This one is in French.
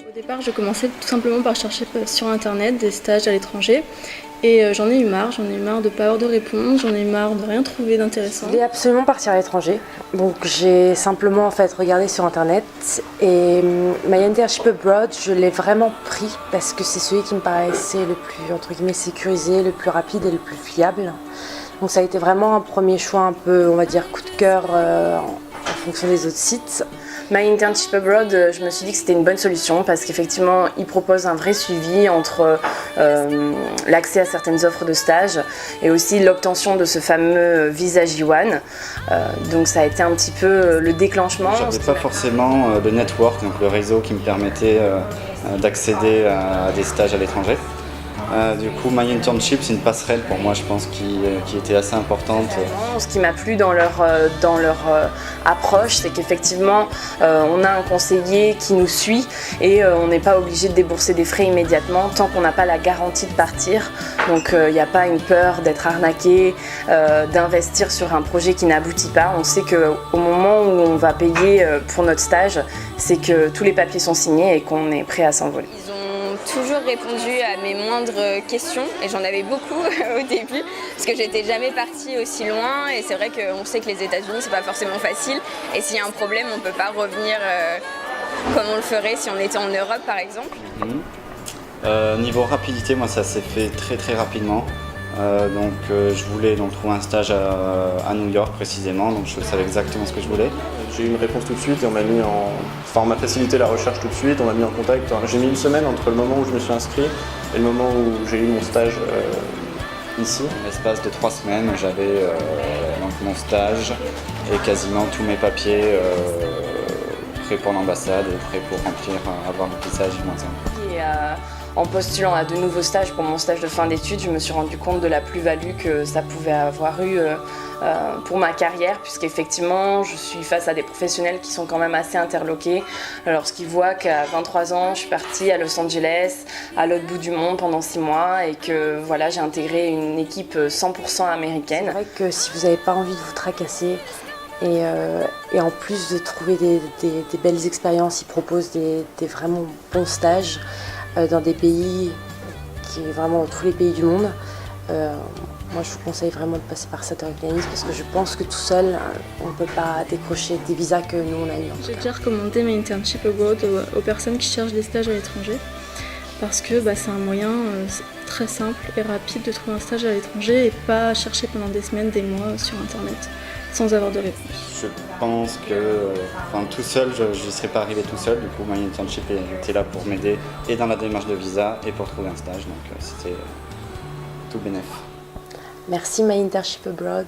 Au départ, je commençais tout simplement par chercher sur internet des stages à l'étranger et j'en ai eu marre de ne pas avoir de réponse, j'en ai eu marre de rien trouver d'intéressant. Je voulais absolument partir à l'étranger, donc j'ai simplement regardé sur internet et My Internship Abroad, je l'ai vraiment pris parce que c'est celui qui me paraissait le plus entre guillemets sécurisé, le plus rapide et le plus fiable. Donc ça a été vraiment un premier choix un peu, on va dire, coup de cœur en fonction des autres sites. My Internship Abroad, je me suis dit que c'était une bonne solution parce qu'effectivement, il propose un vrai suivi entre l'accès à certaines offres de stage et aussi l'obtention de ce fameux visa J1. Donc ça a été un petit peu le déclenchement. J'avais pas forcément le network, donc le réseau qui me permettait d'accéder à des stages à l'étranger. Du coup, My Internship, c'est une passerelle pour moi, je pense, qui était assez importante. Ce qui m'a plu dans leur approche, c'est qu'effectivement, on a un conseiller qui nous suit et on n'est pas obligé de débourser des frais immédiatement tant qu'on n'a pas la garantie de partir. Donc il n'y a pas une peur d'être arnaqué, d'investir sur un projet qui n'aboutit pas. On sait qu'au moment où on va payer pour notre stage, c'est que tous les papiers sont signés et qu'on est prêt à s'envoler. Toujours répondu à mes moindres questions et j'en avais beaucoup au début parce que j'étais jamais partie aussi loin et c'est vrai qu'on sait que les États-Unis c'est pas forcément facile et s'il y a un problème on peut pas revenir comme on le ferait si on était en Europe par exemple. Niveau rapidité, moi ça s'est fait très rapidement. Je voulais trouver un stage à New York précisément, donc je savais exactement ce que je voulais. J'ai eu une réponse tout de suite et on m'a facilité la recherche tout de suite, on m'a mis en contact. J'ai mis une semaine entre le moment où je me suis inscrit et le moment où j'ai eu mon stage ici. En l'espace de 3 semaines, j'avais mon stage et quasiment tous mes papiers prêts pour l'ambassade et prêts pour avoir le visa J-1. En postulant à de nouveaux stages pour mon stage de fin d'études, je me suis rendu compte de la plus-value que ça pouvait avoir eu pour ma carrière, puisqu'effectivement, je suis face à des professionnels qui sont quand même assez interloqués lorsqu'ils voient qu'à 23 ans, je suis partie à Los Angeles, à l'autre bout du monde pendant 6 mois et que voilà, j'ai intégré une équipe 100% américaine. C'est vrai que si vous n'avez pas envie de vous tracasser et en plus de trouver des belles expériences, ils proposent des vraiment bons stages dans des pays, vraiment dans tous les pays du monde. Moi je vous conseille vraiment de passer par cet organisme parce que je pense que tout seul on ne peut pas décrocher des visas que nous on a eu. J'ai déjà recommandé My Internship Abroad aux personnes qui cherchent des stages à l'étranger parce que c'est un moyen très simple et rapide de trouver un stage à l'étranger et pas chercher pendant des semaines, des mois sur internet sans avoir de réponse. Je pense que tout seul, je n'y serais pas arrivé tout seul. Du coup, My Internship était là pour m'aider et dans la démarche de visa et pour trouver un stage. Donc c'était tout bénef. Merci My Internship Abroad.